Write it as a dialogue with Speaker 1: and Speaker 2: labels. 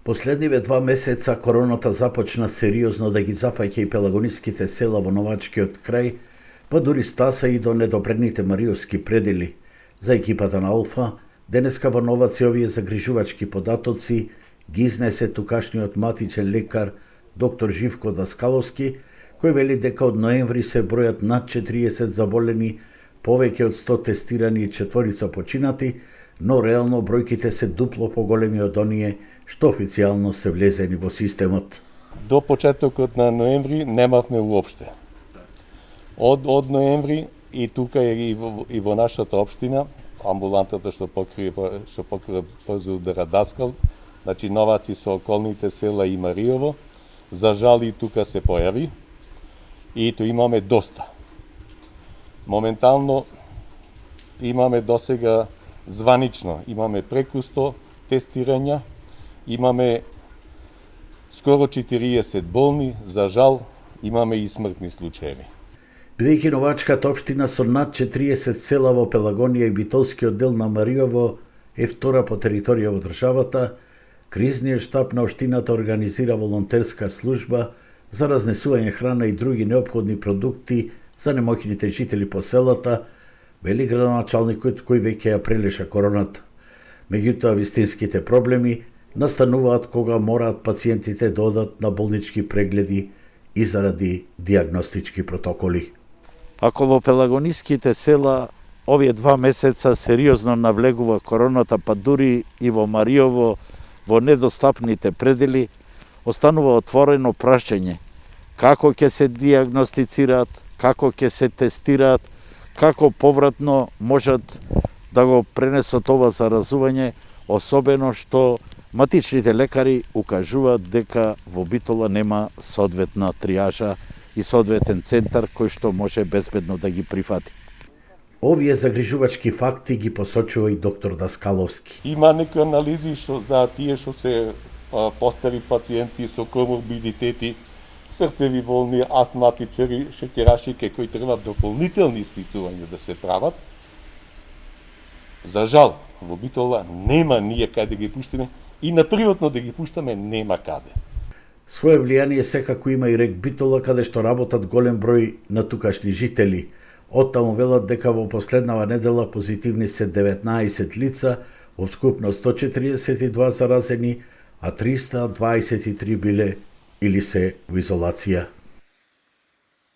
Speaker 1: Последниве 2 месеца короната започна сериозно да ги зафаќа и пелагониските села во Новачкиот крај, па дури стаса и до недопредните мариовски предели. За екипата на Алфа, денеска во Новац овие загрижувачки податоци ги изнесе тукашниот матичен лекар доктор Живко Даскаловски, кој вели дека од ноември се бројат над 40 заболени, повеќе од 100 тестирани и 4 починати, но реално бројките се дупло поголеми од оние што официјално се влезени во системот.
Speaker 2: До почетокот на ноември немавме уопште. Од ноември и тука и во нашата општина, амбулантата што покрива ПЗУ Даскал, значи Новаци со околните села и Мариово, за жал и тука се појави и то имаме доста. Моментално имаме досега званично, имаме преку 100 тестирања, имаме скоро 40 болни, за жал имаме и смртни случаеви.
Speaker 1: Бидејќи Новачката општина со над 40 села во Пелагонија и Битолскиот дел на Мариово е втора по територија во државата, кризниот штаб на општината организира волонтерска служба за разнесување храна и други неопходни продукти за немоќните жители по селата, вели градоначалникот кој веќе ја прелеша короната. Меѓутоа, вистинските проблеми настануваат кога мораат пациентите да одат на болнички прегледи и заради диагностички протоколи.
Speaker 3: Ако во пелагониските села овие 2 месеца сериозно навлегува короната, па дури и во Мариово, во недостапните предели, останува отворено прашање како ќе се диагностицираат, како ќе се тестираат, како повратно можат да го пренесат ова заразување, особено што матичните лекари укажуваат дека во Битола нема соодветна триажа и соодветен центар кој што може безбедно да ги прифати.
Speaker 1: Овие загрижувачки факти ги посочува и доктор Даскаловски.
Speaker 2: Има некои анализи што за тие што се постари пациенти со коморбидитети, срцеви болни, астматичари, шеќерашики кои требаат дополнителни испитувања да се прават. За жал, во Битола нема ние каде да ги пуштиме и на приватно да ги пуштаме нема каде.
Speaker 1: Своје влијание секако има и рек Битола, каде што работат голем број на тукашни жители. Оттаму велат дека во последнава недела позитивни се 19 лица, од скупно 142 заразени, а 323 биле или се во изолација.